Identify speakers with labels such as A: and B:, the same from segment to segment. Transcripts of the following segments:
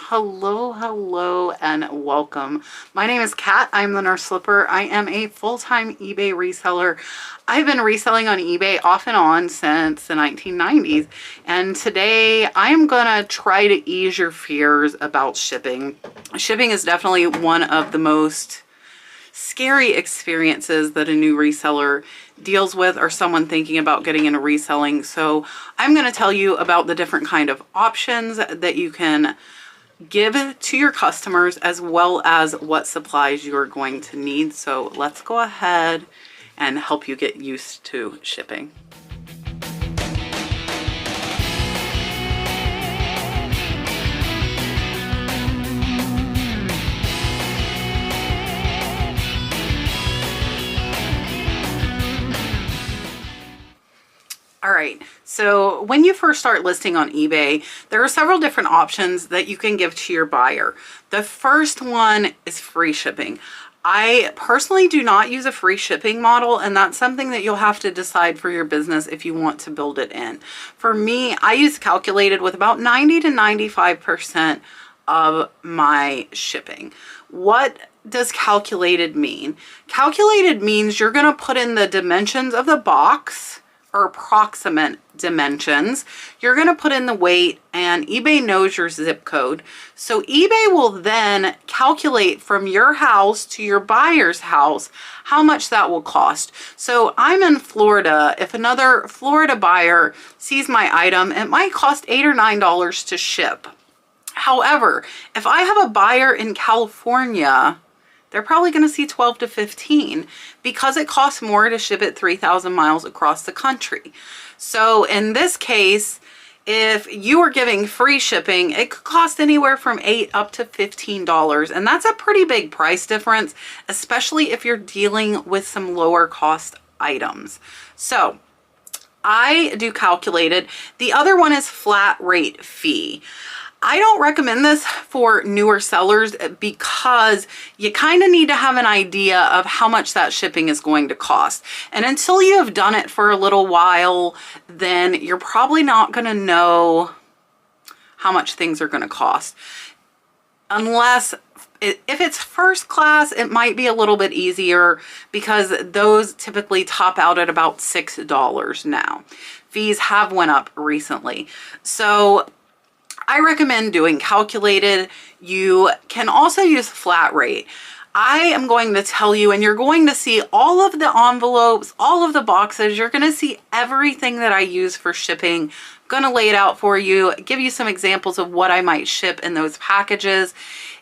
A: Hello, and welcome. My name is Kat. I'm the Nurse Slipper. I am a full-time eBay reseller. I've been reselling on eBay off and on since the 1990s, and today I'm gonna try to ease your fears about shipping. Shipping is definitely one of the most scary experiences that a new reseller deals with, or someone thinking about getting into reselling. So I'm going to tell you about the different kind of options that you can give to your customers, as well as what supplies you're going to need. So let's go ahead and help you get used to shipping. All right, so when you first start listing on eBay, there are several different options that you can give to your buyer. The first one is free shipping. I personally do not use a free shipping model, and that's something that you'll have to decide for your business if you want to build it in. For me, I use calculated with about 90 to 95% of my shipping. What does calculated mean? Calculated means you're going to put in the dimensions of the box, or approximate dimensions. You're going to put in the weight, and eBay knows your zip code. So eBay will then calculate from your house to your buyer's house how much that will cost. So I'm in Florida. If another Florida buyer sees my item, it might cost $8 or $9 to ship. However, if I have a buyer in California, they're probably going to see 12 to 15 because it costs more to ship it 3,000 miles across the country. So in this case, if you were giving free shipping, it could cost anywhere from $8 up to $15. And that's a pretty big price difference, especially if you're dealing with some lower cost items. So I do calculated. The other one is flat rate fee. I don't recommend this for newer sellers because you kind of need to have an idea of how much that shipping is going to cost. And until you have done it for a little while, then you're probably not going to know how much things are going to cost. Unless, if it's first class, it might be a little bit easier because those typically top out at about $6 now. Fees have went up recently. So I recommend doing calculated. You can also use flat rate. I am going to tell you, and you're going to see all of the envelopes, all of the boxes. You're going to see everything that I use for shipping. I'm going to lay it out for you, give you some examples of what I might ship in those packages,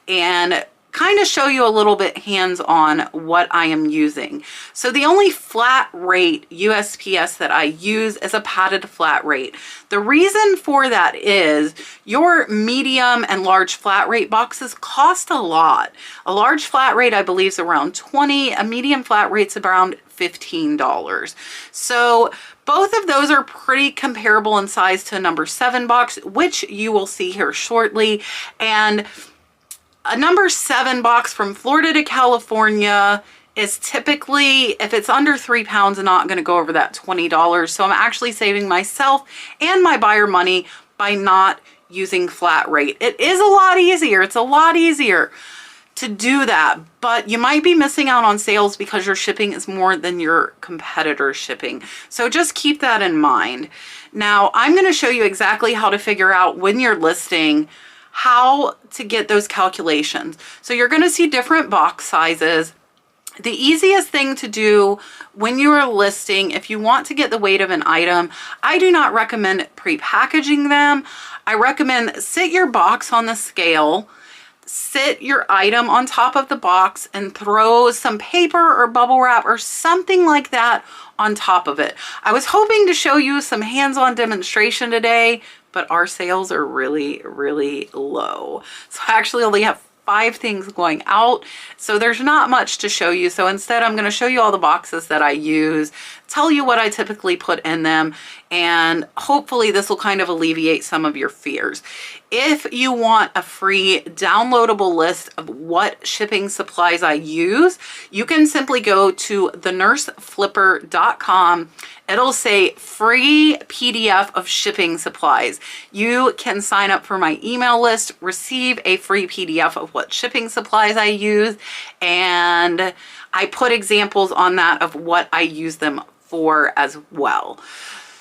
A: and kind of show you a little bit hands-on what I am using. So the only flat rate USPS that I use is a padded flat rate. The reason for that is your medium and large flat rate boxes cost a lot. A large flat rate, I believe, is around $20. A medium flat rate's around $15. So both of those are pretty comparable in size to a number 7 box, which you will see here shortly. And a number 7 box from Florida to California is typically, if it's under 3 pounds, not going to go over that $20. So I'm actually saving myself and my buyer money by not using flat rate. It is a lot easier. It's a lot easier to do that, but you might be missing out on sales because your shipping is more than your competitor's shipping. So just keep that in mind. Now, I'm going to show you exactly how to figure out when you're listing how to get those calculations. So you're going to see different box sizes. The easiest thing to do when you are listing, if you want to get the weight of an item, I do not recommend pre-packaging them. I recommend sit your box on the scale, sit your item on top of the box, and throw some paper or bubble wrap or something like that on top of it. I was hoping to show you some hands-on demonstration today, but our sales are really, really low. So I actually only have 5 things going out, so there's not much to show you. So instead, I'm going to show you all the boxes that I use, tell you what I typically put in them, and hopefully this will kind of alleviate some of your fears. If you want a free downloadable list of what shipping supplies I use, you can simply go to thenurseflipper.com. It'll say free PDF of shipping supplies. You can sign up for my email list, receive a free PDF of what shipping supplies I use, and I put examples on that of what I use them for as well.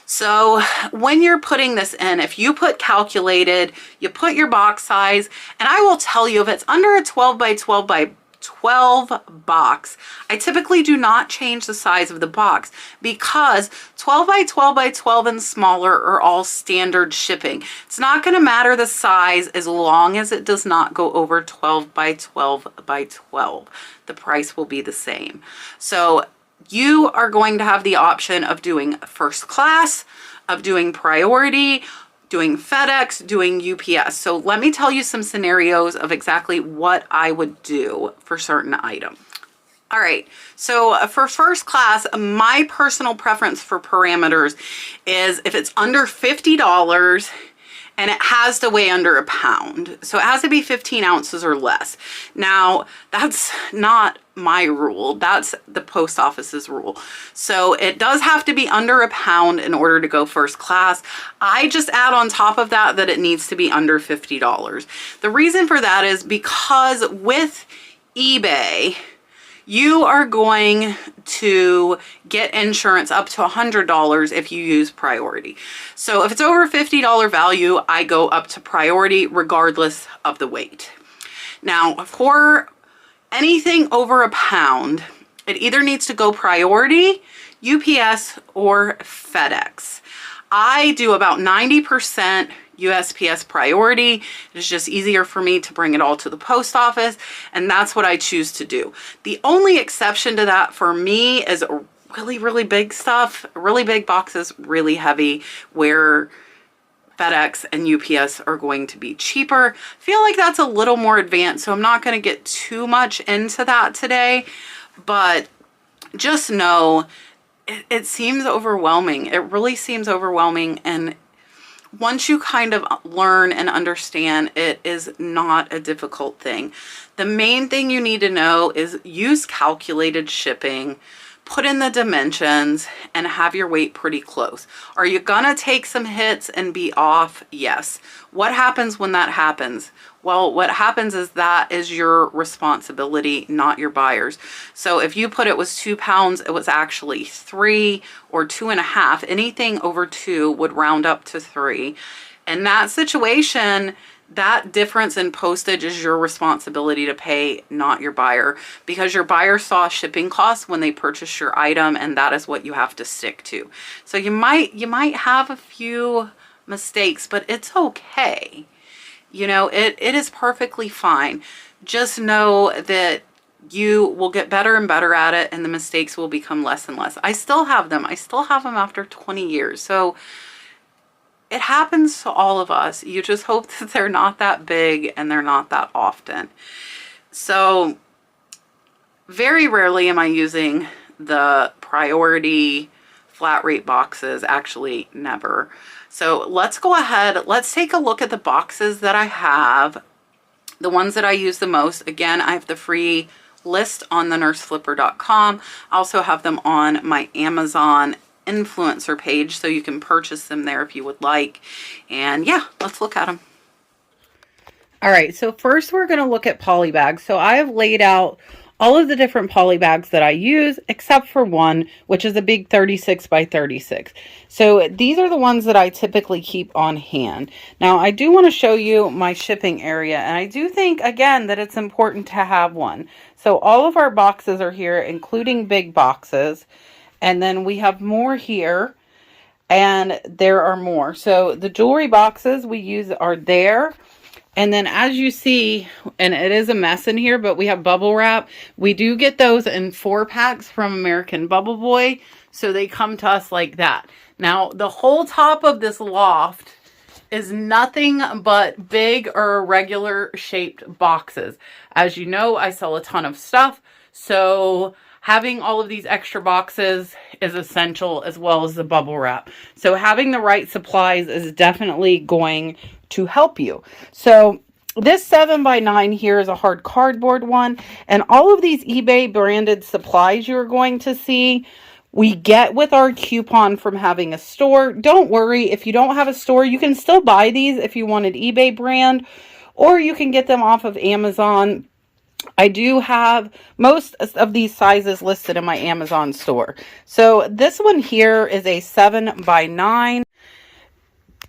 A: So when you're putting this in, if you put calculated, you put your box size, and I will tell you if it's under a 12 by 12 by 12 box, I typically do not change the size of the box because 12 by 12 by 12 and smaller are all standard shipping. It's not going to matter the size as long as it does not go over 12 by 12 by 12. The price will be the same. So you are going to have the option of doing first class, of doing priority, doing FedEx, doing UPS. So let me tell you some scenarios of exactly what I would do for certain items. All right, so for first class, my personal preference for parameters is if it's under $50 and it has to weigh under a pound. So it has to be 15 ounces or less. Now, that's not my rule. That's the post office's rule. So it does have to be under a pound in order to go first class. I just add on top of that that it needs to be under $50. The reason for that is because with eBay, you are going to get insurance up to $100 if you use priority. So if it's over $50 value, I go up to priority regardless of the weight. Now, for anything over a pound, it either needs to go priority, UPS, or FedEx. I do about 90% USPS priority. It's just easier for me to bring it all to the post office, and that's what I choose to do. The only exception to that for me is really, really big stuff, really big boxes, really heavy, where FedEx and UPS are going to be cheaper. I feel like that's a little more advanced, so I'm not going to get too much into that today, but just know it seems overwhelming. It really seems overwhelming, and once you kind of learn and understand, it is not a difficult thing. The main thing you need to know is use calculated shipping, put in the dimensions, and have your weight pretty close. Are you gonna take some hits and be off? Yes. What happens when that happens? Well, what happens is that is your responsibility, not your buyer's. So if you put it was 2 pounds, it was actually 3 or 2.5. Anything over 2 would round up to 3. In that situation, that difference in postage is your responsibility to pay, not your buyer, because your buyer saw shipping costs when they purchased your item, and that is what you have to stick to. So you might have a few mistakes, but it's okay. You know, it is perfectly fine. Just know that you will get better and better at it, and the mistakes will become less and less. I still have them. I still have them after 20 years. So it happens to all of us. You just hope that they're not that big and they're not that often. So very rarely am I using the priority flat rate boxes, actually never. So let's go ahead, let's take a look at the boxes that I have, the ones that I use the most. Again, I have the free list on thenurseflipper.com. I also have them on my Amazon influencer page, so you can purchase them there if you would like. And yeah, let's look at them. All right, so first we're going to look at poly bags. So I have laid out all of the different poly bags that I use, except for one, which is a big 36 by 36. So these are the ones that I typically keep on hand. Now, I do want to show you my shipping area, and I do think, again, that it's important to have one. So all of our boxes are here, including big boxes, and then we have more here, and there are more. So the jewelry boxes we use are there. And then as you see, and it is a mess in here, but we have bubble wrap. We do get those in 4-packs from American Bubble Boy. So they come to us like that. Now, the whole top of this loft is nothing but big or irregular shaped boxes. As you know, I sell a ton of stuff. So having all of these extra boxes is essential, as well as the bubble wrap. So having the right supplies is definitely going to help you. So this 7x9 here is a hard cardboard one, and all of these eBay branded supplies you're going to see, we get with our coupon from having a store. Don't worry, if you don't have a store, you can still buy these if you wanted eBay brand, or you can get them off of Amazon. I do have most of these sizes listed in my Amazon store. So this one here is a 7x9.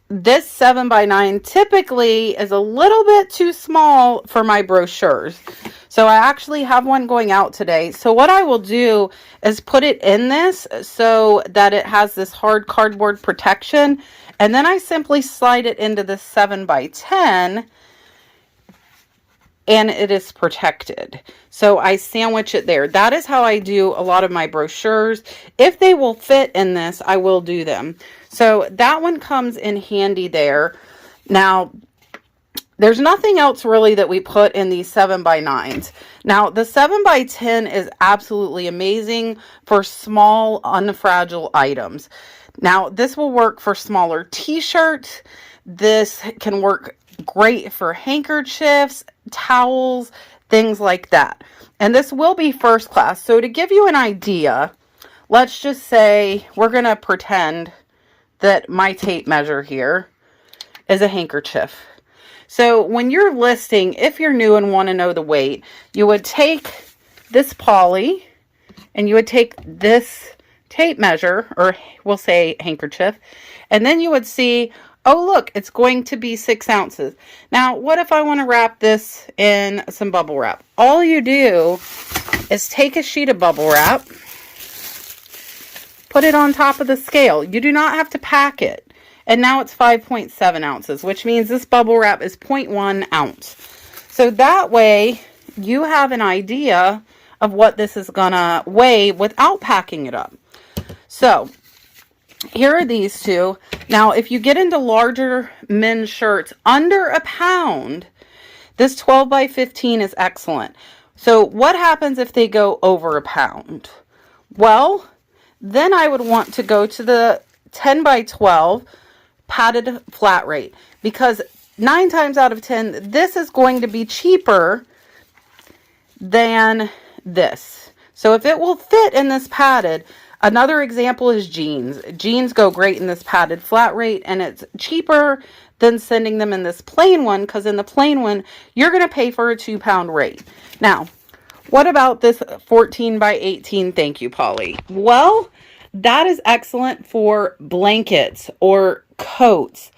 A: This 7x9 typically is a little bit too small for my brochures. So I actually have one going out today. So what I will do is put it in this so that it has this hard cardboard protection. And then I simply slide it into the 7x10 and it is protected. So I sandwich it there. That is how I do a lot of my brochures. If they will fit in this, I will do them. So that one comes in handy there. Now, there's nothing else really that we put in these 7x9s. Now, the 7x10 is absolutely amazing for small, unfragile items. Now, this will work for smaller t-shirts. This can work great for handkerchiefs, towels, things like that. And this will be first class. So to give you an idea, let's just say we're going to pretend that my tape measure here is a handkerchief. So when you're listing, if you're new and want to know the weight, you would take this poly and you would take this tape measure, or we'll say handkerchief, and then you would see, oh, look, it's going to be 6 ounces. Now, what if I want to wrap this in some bubble wrap? All you do is take a sheet of bubble wrap, put it on top of the scale. You do not have to pack it. And now it's 5.7 ounces, which means this bubble wrap is 0.1 ounce. So that way you have an idea of what this is gonna weigh without packing it up. So here are these two. Now, if you get into larger men's shirts under a pound, this 12x15 is excellent. So what happens if they go over a pound? Well, then I would want to go to the 10x12 padded flat rate, because 9 times out of 10, this is going to be cheaper than this. So if it will fit in this padded, another example is jeans. Jeans go great in this padded flat rate, and it's cheaper than sending them in this plain one, because in the plain one, you're going to pay for a 2-pound rate. Now, what about this 14x18? Thank you, Polly. Well, that is excellent for blankets or coats.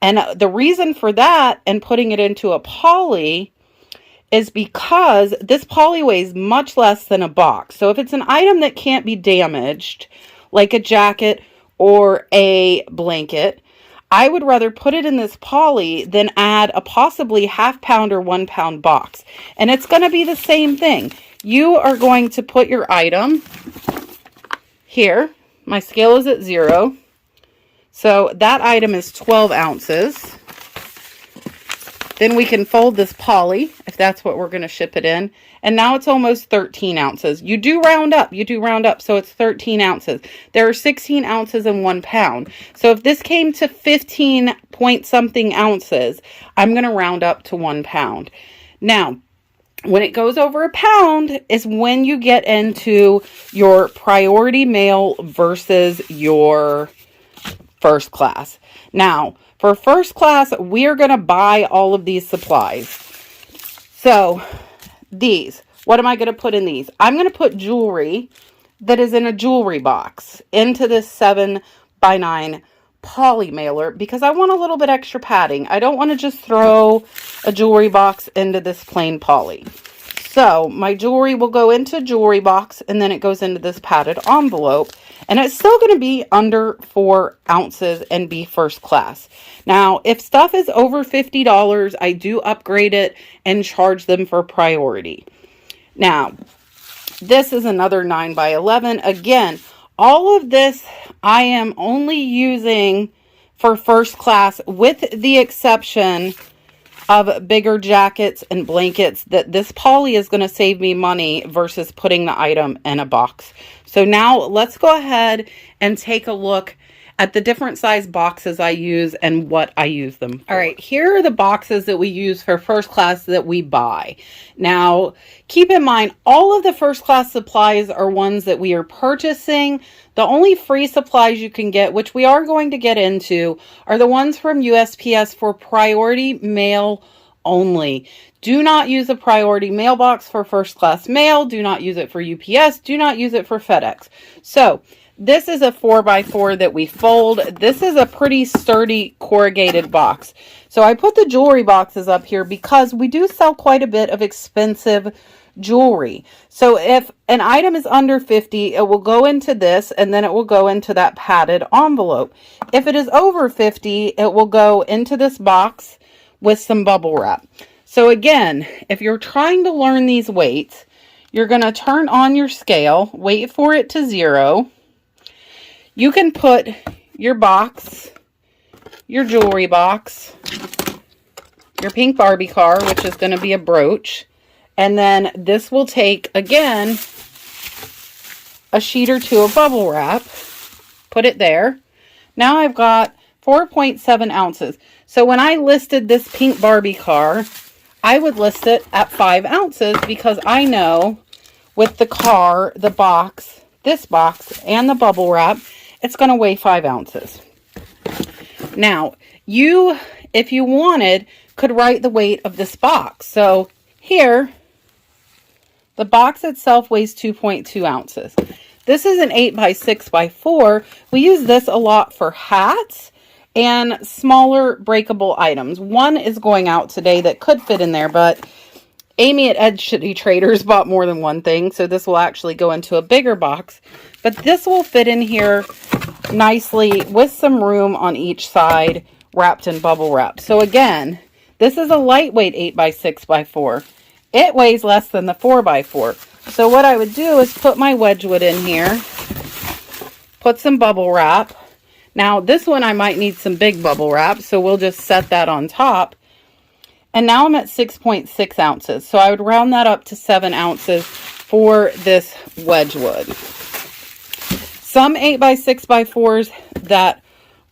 A: And the reason for that and putting it into a poly is because this poly weighs much less than a box. So if it's an item that can't be damaged, like a jacket or a blanket, I would rather put it in this poly than add a possibly half-pound or 1-pound box. And it's going to be the same thing. You are going to put your item here. My scale is at 0. So that item is 12 ounces. Then we can fold this poly, if that's what we're going to ship it in. And now it's almost 13 ounces. You do round up. So it's 13 ounces. There are 16 ounces in 1 pound. So if this came to 15 point something ounces, I'm going to round up to 1 pound. Now, when it goes over a pound is when you get into your priority mail versus your first class. Now, for first class, we are going to buy all of these supplies. So, these. What am I going to put in these? I'm going to put jewelry that is in a jewelry box into this 7x9 poly mailer, because I want a little bit extra padding. I don't want to just throw a jewelry box into this plain poly. So my jewelry will go into a jewelry box, and then it goes into this padded envelope, and it's still going to be under 4 ounces and be first class. Now, if stuff is over $50, I do upgrade it and charge them for priority. Now, this is another 9x11. Again, all of this I am only using for first class, with the exception of bigger jackets and blankets that this poly is going to save me money versus putting the item in a box. So now let's go ahead and take a look at the different size boxes I use and what I use them for. All right, here are the boxes that we use for first class that we buy. Now, keep in mind, all of the first class supplies are ones that we are purchasing. The only free supplies you can get, which we are going to get into, are the ones from USPS for priority mail only. Do not use a priority mailbox for first class mail. Do not use it for UPS. Do not use it for FedEx. So, this is a 4x4 that we fold. This is a pretty sturdy corrugated box. So I put the jewelry boxes up here because we do sell quite a bit of expensive jewelry. So if an item is under 50, it will go into this and then it will go into that padded envelope. If it is over 50, it will go into this box with some bubble wrap. So again, if you're trying to learn these weights, you're going to turn on your scale, wait for it to 0. You can put your box, your jewelry box, your pink Barbie car, which is going to be a brooch, and then this will take, again, a sheet or two of bubble wrap, put it there. Now I've got 4.7 ounces. So when I listed this pink Barbie car, I would list it at 5 ounces because I know with the car, the box, this box, and the bubble wrap, it's going to weigh 5 ounces. Now, you, if you wanted, could write the weight of this box. So here, the box itself weighs 2.2 ounces. This is an 8x6x4. We use this a lot for hats and smaller breakable items. One is going out today that could fit in there, but Amy at Ed City Traders bought more than one thing, so this will actually go into a bigger box. But this will fit in here nicely with some room on each side, wrapped in bubble wrap. So again, this is a lightweight 8x6x4. It weighs less than the 4x4. So what I would do is put my Wedgwood in here, put some bubble wrap. Now this one I might need some big bubble wrap, so we'll just set that on top. And now I'm at 6.6 ounces. So I would round that up to 7 ounces for this Wedgwood. Some 8x6x4s that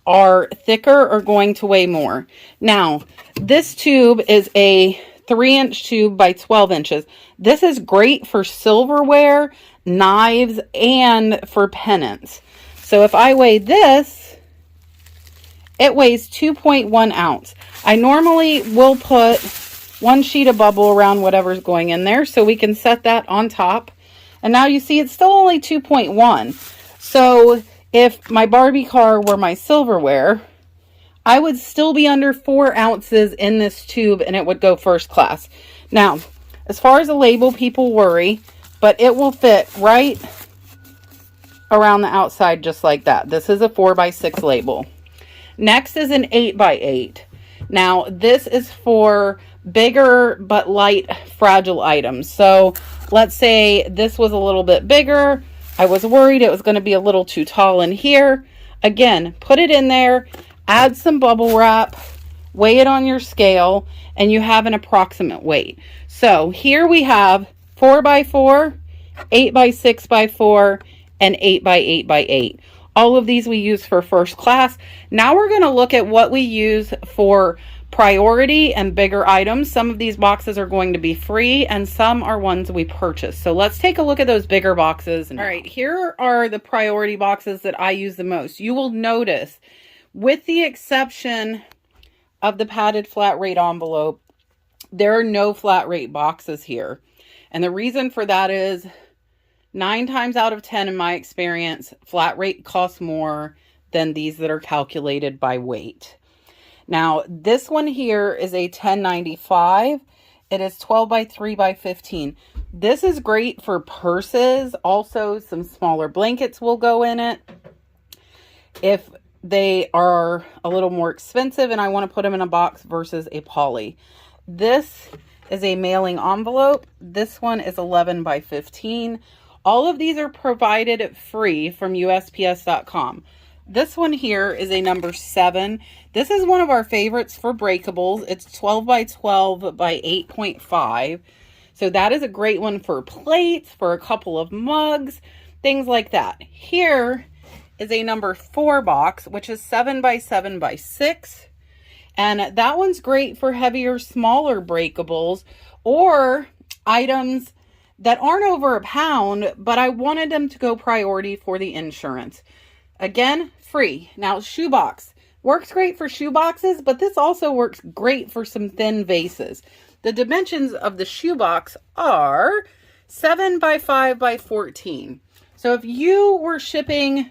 A: are thicker are going to weigh more. Now, this tube is a 3-inch tube by 12 inches. This is great for silverware, knives, and for pennants. So if I weigh this, it weighs 2.1 ounce. I normally will put one sheet of bubble around whatever's going in there so we can set that on top. And now you see it's still only 2.1. So if my Barbie car were my silverware, I would still be under 4 ounces in this tube and it would go first class. Now, as far as a label, people worry, but it will fit right around the outside just like that. This is a 4x6 label. Next is an 8x8. Now, this is for bigger but light, fragile items. So let's say this was a little bit bigger. I was worried it was going to be a little too tall in here. Again, put it in there, add some bubble wrap, weigh it on your scale, and you have an approximate weight. So here we have 4x4, 8x6x4, and 8x8x8. All of these we use for first class. Now we're going to look at what we use for priority and bigger items. Some of these boxes are going to be free and some are ones we purchase. So let's take a look at those bigger boxes. All right, here are the priority boxes that I use the most. You will notice, with the exception of the padded flat rate envelope, there are no flat rate boxes here. And the reason for that is 9 times out of 10 in my experience, flat rate costs more than these that are calculated by weight. Now, this one here is a 1095. It is 12 by 3 by 15. This is great for purses. Also, some smaller blankets will go in it. If they are a little more expensive and I want to put them in a box versus a poly. This is a mailing envelope. This one is 11 by 15. All of these are provided free from USPS.com. This one here is a number 7. This is one of our favorites for breakables. It's 12 by 12 by 8.5. So that is a great one for plates, for a couple of mugs, things like that. Here is a number 4 box, which is 7 by 7 by 6. And that one's great for heavier, smaller breakables or items that aren't over a pound, but I wanted them to go priority for the insurance. Again, free. Now, shoebox works great for shoe boxes, but this also works great for some thin vases. The dimensions of the shoebox are 7 by 5 by 14. So if you were shipping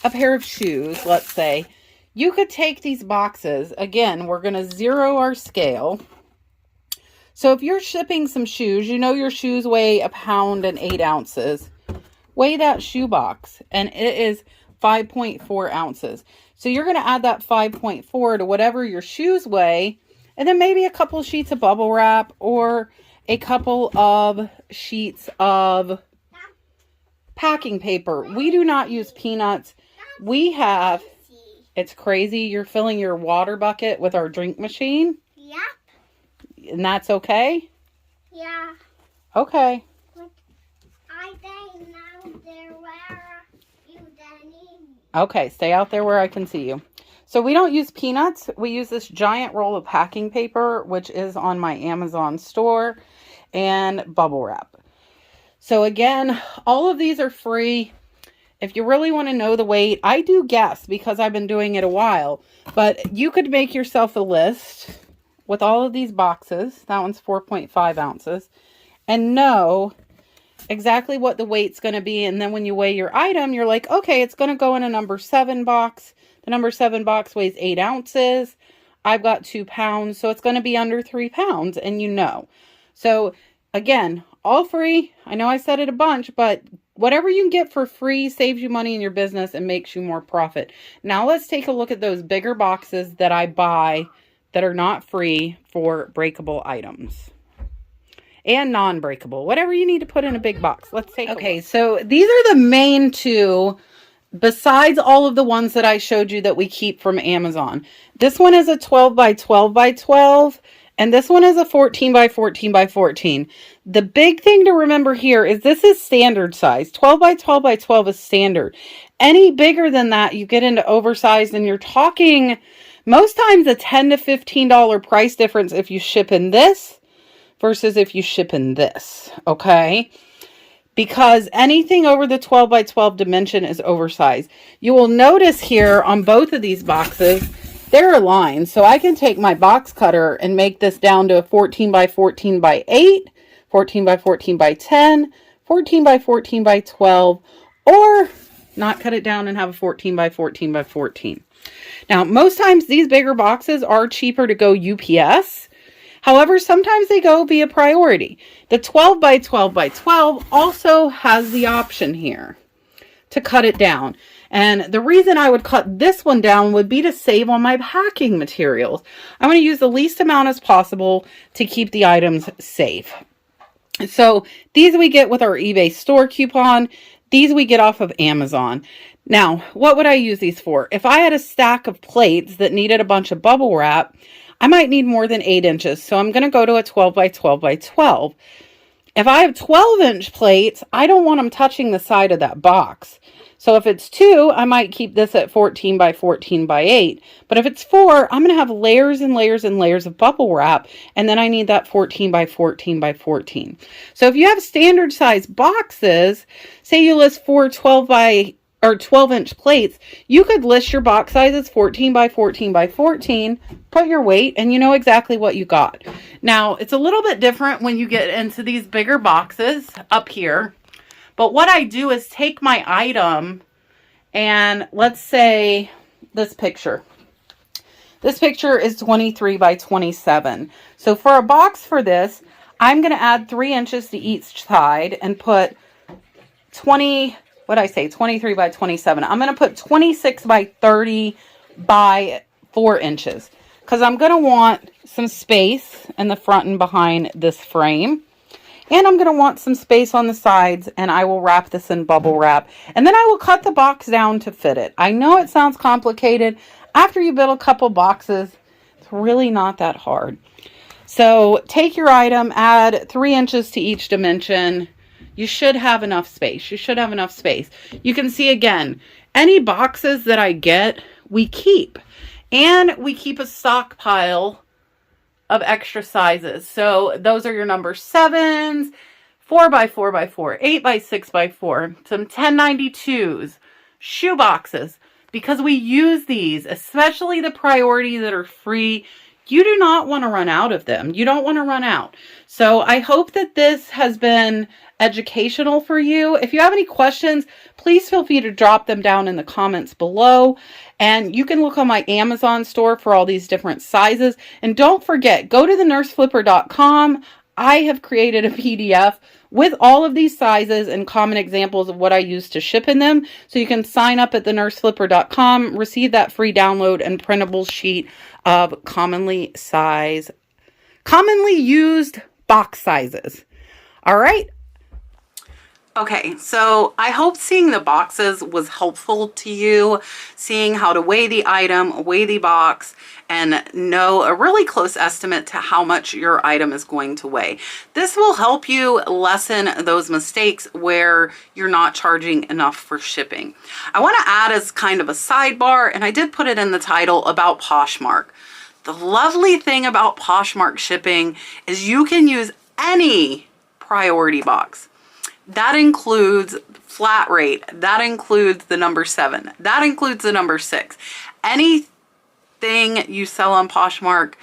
A: a pair of shoes, let's say, you could take these boxes. Again, we're going to zero our scale. So if you're shipping some shoes, you know your shoes weigh 1 pound and 8 ounces. Weigh that shoebox, and it is 5.4 ounces. So you're going to add that 5.4 to whatever your shoes weigh, and then maybe a couple sheets of bubble wrap or a couple of sheets of packing paper. We do not use peanuts. We have, it's crazy, you're filling your water bucket with our drink machine?
B: Yeah.
A: And that's okay?
B: Yeah.
A: Okay.
B: But I think now they're where you Danny.
A: Okay, stay out there where I can see you. So we don't use peanuts. We use this giant roll of packing paper, which is on my Amazon store, and bubble wrap. So again, all of these are free. If you really want to know the weight, I do guess because I've been doing it a while, but you could make yourself a list with all of these boxes. That one's 4.5 ounces, and know exactly what the weight's going to be. And then when you weigh your item, you're like, okay, it's going to go in a number 7 box. The number 7 box weighs 8 ounces. I've got 2 pounds, so it's going to be under 3 pounds, and you know. So again, all free. I know I said it a bunch, but whatever you can get for free saves you money in your business and makes you more profit. Now let's take a look at those bigger boxes that I buy that are not free for breakable items. And non-breakable. Whatever you need to put in a big box. Let's take a look. So these are the main 2, besides all of the ones that I showed you that we keep from Amazon. This one is a 12 by 12 by 12. And this one is a 14 by 14 by 14. The big thing to remember here is this is standard size. 12 by 12 by 12 is standard. Any bigger than that, you get into oversized, and you're talking most times a $10 to $15 price difference if you ship in this versus if you ship in this, okay? Because anything over the 12 by 12 dimension is oversized. You will notice here on both of these boxes, they're aligned. So I can take my box cutter and make this down to a 14 by 14 by 8, 14 by 14 by 10, 14 by 14 by 12, or not cut it down and have a 14 by 14 by 14. Now, most times these bigger boxes are cheaper to go UPS. However, sometimes they go via priority. The 12 by 12 by 12 also has the option here to cut it down. And the reason I would cut this one down would be to save on my packing materials. I want to use the least amount as possible to keep the items safe. So these we get with our eBay store coupon. These we get off of Amazon. Now, what would I use these for? If I had a stack of plates that needed a bunch of bubble wrap, I might need more than 8 inches. So I'm going to go to a 12 by 12 by 12. If I have 12-inch plates, I don't want them touching the side of that box. So if it's 2, I might keep this at 14 by 14 by 8. But if it's 4, I'm going to have layers and layers and layers of bubble wrap. And then I need that 14 by 14 by 14. So if you have standard size boxes, say you list 4 12-inch plates, you could list your box size as 14 by 14 by 14, put your weight, and you know exactly what you got. Now, it's a little bit different when you get into these bigger boxes up here. But what I do is take my item and let's say this picture. This picture is 23 by 27. So for a box for this, I'm going to add 3 inches to each side and put 23 by 27. I'm going to put 26 by 30 by 4 inches because I'm going to want some space in the front and behind this frame. And I'm going to want some space on the sides, and I will wrap this in bubble wrap. And then I will cut the box down to fit it. I know it sounds complicated. After you build a couple boxes, it's really not that hard. So take your item, add 3 inches to each dimension. You should have enough space. You should have enough space. You can see again, any boxes that I get, we keep. And we keep a stockpile of extra sizes. So those are your number 7s, 4x4x4, 8x6x4, some 1092s, shoe boxes. Because we use these, especially the priority that are free, you do not want to run out of them. You don't want to run out. So I hope that this has been educational for you. If you have any questions, please feel free to drop them down in the comments below. And you can look on my Amazon store for all these different sizes. And don't forget, go to thenurseflipper.com. I have created a PDF with all of these sizes and common examples of what I use to ship in them. So you can sign up at thenurseflipper.com, receive that free download and printable sheet of commonly used box sizes. All right. Okay, so I hope seeing the boxes was helpful to you, seeing how to weigh the item, weigh the box, and know a really close estimate to how much your item is going to weigh. This will help you lessen those mistakes where you're not charging enough for shipping. I want to add as kind of a sidebar, and I did put it in the title, about Poshmark. The lovely thing about Poshmark shipping is you can use any priority box. That includes flat rate. That includes the number 7. That includes the number 6. Anything you sell on Poshmark,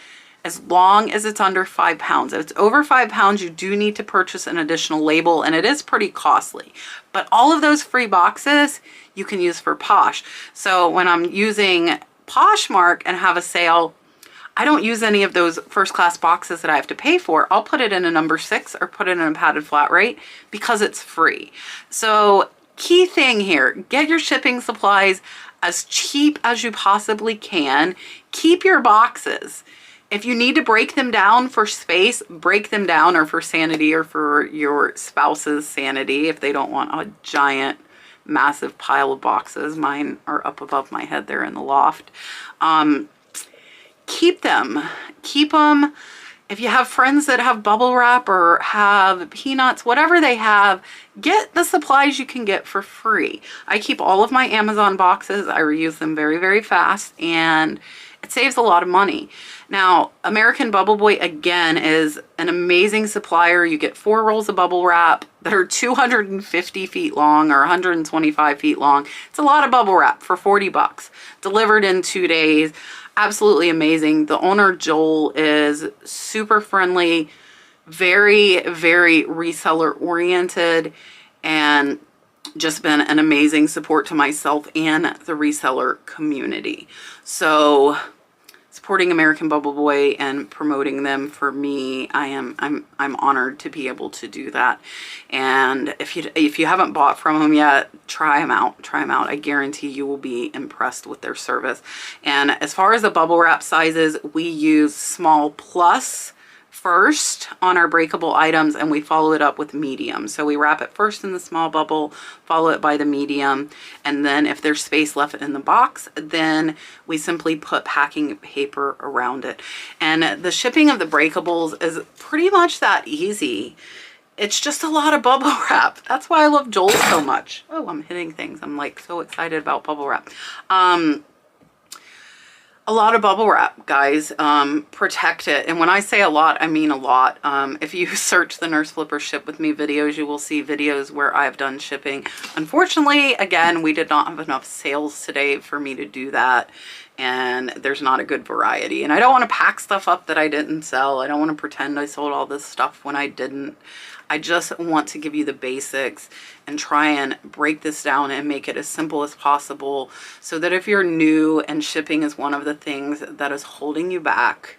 A: as long as it's under 5 pounds. If it's over 5 pounds, you do need to purchase an additional label, and it is pretty costly. But all of those free boxes you can use for Posh. So when I'm using Poshmark and have a sale, I don't use any of those first class boxes that I have to pay for. I'll put it in a number 6 or put it in a padded flat rate because it's free. So key thing here, get your shipping supplies as cheap as you possibly can. Keep your boxes. If you need to break them down for space, break them down, or for sanity, or for your spouse's sanity if they don't want a giant massive pile of boxes. Mine are up above my head there in the loft. Keep them. Keep them. If you have friends that have bubble wrap or have peanuts, whatever they have, get the supplies you can get for free. I keep all of my Amazon boxes. I reuse them very, very fast, and it saves a lot of money. Now, American Bubble Boy, again, is an amazing supplier. You get 4 rolls of bubble wrap that are 250 feet long or 125 feet long. It's a lot of bubble wrap for 40 bucks. Delivered in 2 days. Absolutely amazing. The owner, Joel, is super friendly, very, very reseller oriented, and just been an amazing support to myself and the reseller community. So supporting American Bubble Boy and promoting them, for me, I'm honored to be able to do that. And if you haven't bought from them yet, try them out. Try them out. I guarantee you will be impressed with their service. And as far as the bubble wrap sizes, we use small plus first on our breakable items, and we follow it up with medium. So we wrap it first in the small bubble, follow it by the medium, and then if there's space left in the box, then we simply put packing paper around it. And the shipping of the breakables is pretty much that easy. It's just a lot of bubble wrap. That's why I love Joel so much. Oh, I'm hitting things. I'm like so excited about bubble wrap. A lot of bubble wrap, guys. Protect it. And when I say a lot, I mean a lot. If you search the Nurse Flipper Ship With Me videos, you will see videos where I've done shipping. Unfortunately, again, we did not have enough sales today for me to do that. And there's not a good variety. And I don't want to pack stuff up that I didn't sell. I don't want to pretend I sold all this stuff when I didn't. I just want to give you the basics and try and break this down and make it as simple as possible, so that if you're new and shipping is one of the things that is holding you back,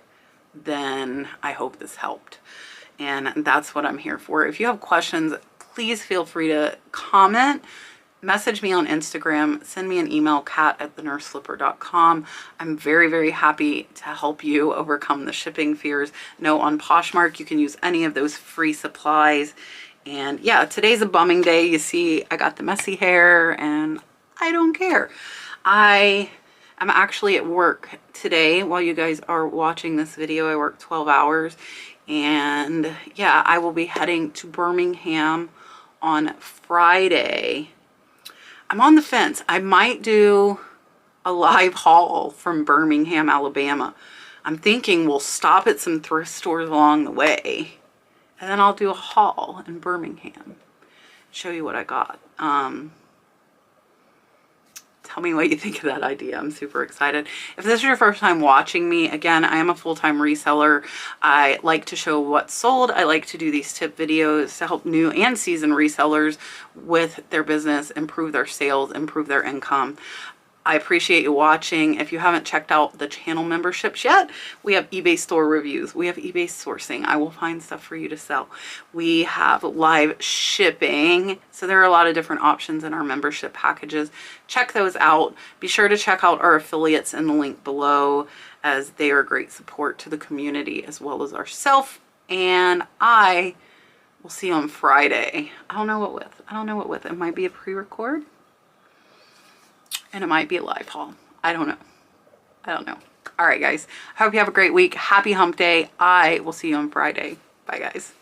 A: then I hope this helped. And that's what I'm here for. If you have questions, please feel free to comment. message me on Instagram, send me an email, kat@thenurseslipper.com. I'm very, very happy to help you overcome the shipping fears. No, on Poshmark, you can use any of those free supplies. And yeah, today's a bumming day. You see, I got the messy hair and I don't care. I'm actually at work today while you guys are watching this video. I work 12 hours. And yeah, I will be heading to Birmingham on Friday. I'm on the fence. I might do a live haul from Birmingham, Alabama. I'm thinking we'll stop at some thrift stores along the way, and then I'll do a haul in Birmingham. Show you what I got. Tell me what you think of that idea. I'm super excited. If this is your first time watching me, again, I am a full-time reseller. I like to show what's sold. I like to do these tip videos to help new and seasoned resellers with their business, improve their sales, improve their income. I appreciate you watching. If you haven't checked out the channel memberships yet, we have eBay store reviews. We have eBay sourcing. I will find stuff for you to sell. We have live shipping. So there are a lot of different options in our membership packages. Check those out. Be sure to check out our affiliates in the link below, as they are great support to the community as well as ourselves. And I will see you on Friday. I don't know what with. I don't know what with. It might be a pre-record. And it might be a live haul. I don't know. I don't know. All right, guys. I hope you have a great week. Happy hump day. I will see you on Friday. Bye, guys.